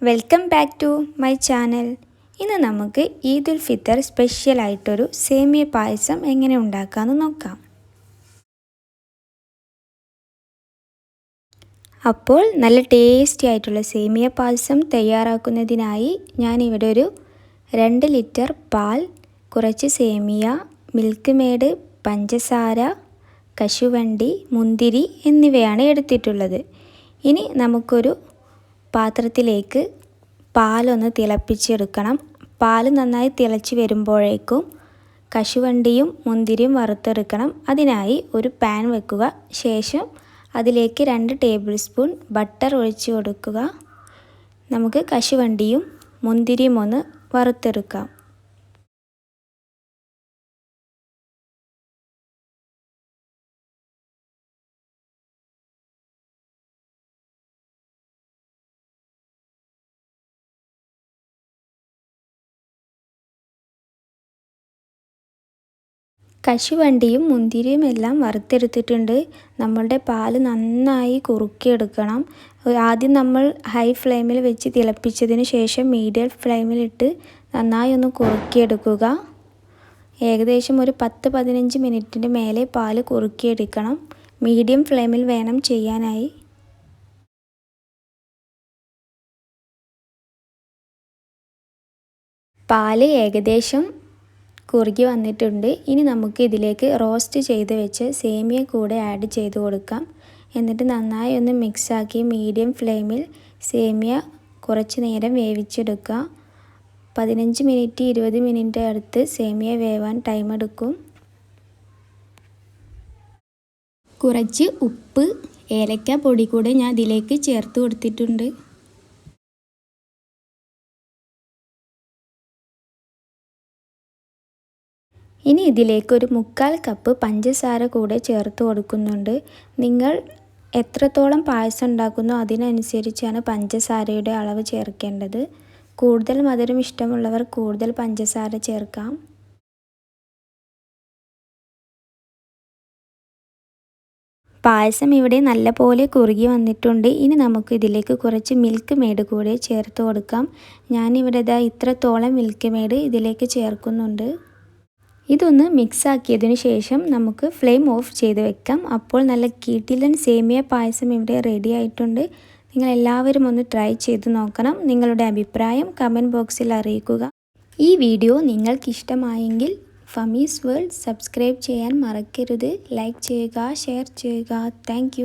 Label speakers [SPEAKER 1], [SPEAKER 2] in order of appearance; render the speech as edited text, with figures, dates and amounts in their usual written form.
[SPEAKER 1] Welcome back to my channel. ഇന്ന് നമുക്ക് ഈദുൽ ഫിത്തർ സ്പെഷ്യലായിട്ടൊരു സേമിയ പായസം എങ്ങനെ ഉണ്ടാക്കാമെന്ന് നോക്കാം. അപ്പോൾ നല്ല ടേസ്റ്റി ആയിട്ടുള്ള സേമിയ പായസം തയ്യാറാക്കുന്നതിനായി ഞാനിവിടെ ഒരു 2 ലിറ്റർ പാൽ, കുറച്ച് സേമിയ, മിൽക്ക് മേഡ്, പഞ്ചസാര, കശുവണ്ടി, മുന്തിരി എന്നിവയാണ് എടുത്തിട്ടുള്ളത്. ഇനി നമുക്കൊരു പാത്രത്തിലേക്ക് പാലൊന്ന് തിളപ്പിച്ചെടുക്കണം. പാൽ നന്നായി തിളച്ച് വരുമ്പോഴേക്കും കശുവണ്ടിയും മുന്തിരിയും വറുത്തെടുക്കണം. അതിനായി ഒരു പാൻ വെക്കുക. ശേഷം അതിലേക്ക് 2 ടേബിൾ സ്പൂൺ ബട്ടർ ഒഴിച്ച് കൊടുക്കുക. നമുക്ക് കശുവണ്ടിയും മുന്തിരിയും ഒന്ന് വറുത്തെടുക്കാം. കശുവണ്ടിയും മുന്തിരിയും എല്ലാം വറുത്തെടുത്തിട്ടുണ്ട്. നമ്മളുടെ പാൽ നന്നായി കുറുക്കിയെടുക്കണം. ആദ്യം നമ്മൾ ഹൈ ഫ്ലെയിമിൽ വെച്ച് തിളപ്പിച്ചതിന് ശേഷം മീഡിയം ഫ്ലെയിമിലിട്ട് നന്നായി ഒന്ന് കുറുക്കിയെടുക്കുക. ഏകദേശം ഒരു 10-15 മിനിറ്റിന് മേലെ പാൽ കുറുക്കിയെടുക്കണം. മീഡിയം ഫ്ലെയിമിൽ വേണം ചെയ്യാനായി. പാൽ ഏകദേശം കുറുകി വന്നിട്ടുണ്ട്. ഇനി നമുക്ക് ഇതിലേക്ക് റോസ്റ്റ് ചെയ്ത് വെച്ച് സേമിയ കൂടെ ആഡ് ചെയ്ത് കൊടുക്കാം. എന്നിട്ട് നന്നായി ഒന്ന് മിക്സാക്കി മീഡിയം ഫ്ലെയിമിൽ സേമിയ കുറച്ച് നേരം വേവിച്ചെടുക്കുക. 15 മിനിറ്റ് 20 മിനിറ്റ് അടുത്ത് സേമിയ വേവാൻ ടൈം എടുക്കും. കുറച്ച് ഉപ്പ്, ഏലക്ക പൊടി കൂടെ ഞാൻ ഇതിലേക്ക് ചേർത്ത് കൊടുത്തിട്ടുണ്ട്. ഇനി ഇതിലേക്ക് ഒരു 1/4 കപ്പ് പഞ്ചസാര കൂടെ ചേർത്ത് കൊടുക്കുന്നുണ്ട്. നിങ്ങൾ എത്രത്തോളം പായസം ഉണ്ടാക്കുന്നോ അതിനനുസരിച്ചാണ് പഞ്ചസാരയുടെ അളവ് ചേർക്കേണ്ടത്. കൂടുതൽ മധുരം ഇഷ്ടമുള്ളവർ കൂടുതൽ പഞ്ചസാര ചേർക്കാം. പായസം ഇവിടെ നല്ലപോലെ കുറുകി വന്നിട്ടുണ്ട്. ഇനി നമുക്ക് ഇതിലേക്ക് കുറച്ച് മിൽക്ക് മേഡ് കൂടെ ചേർത്ത് കൊടുക്കാം. ഞാനിവിടെ ഇത്രത്തോളം മിൽക്ക് മേഡ് ഇതിലേക്ക് ചേർക്കുന്നുണ്ട്. ഇതൊന്ന് മിക്സാക്കിയതിന് ശേഷം നമുക്ക് ഫ്ലെയിം ഓഫ് ചെയ്ത് വെക്കാം. അപ്പോൾ നല്ല കിടിലൻ സേമിയ പായസം ഇവിടെ റെഡി ആയിട്ടുണ്ട്. നിങ്ങളെല്ലാവരും ഒന്ന് ട്രൈ ചെയ്ത് നോക്കണം. നിങ്ങളുടെ അഭിപ്രായം കമൻറ്റ് ബോക്സിൽ അറിയിക്കുക. ഈ വീഡിയോ നിങ്ങൾക്കിഷ്ടമായെങ്കിൽ ഫമീസ് വേൾഡ് സബ്സ്ക്രൈബ് ചെയ്യാൻ മറക്കരുത്. ലൈക്ക് ചെയ്യുക, ഷെയർ ചെയ്യുക. താങ്ക്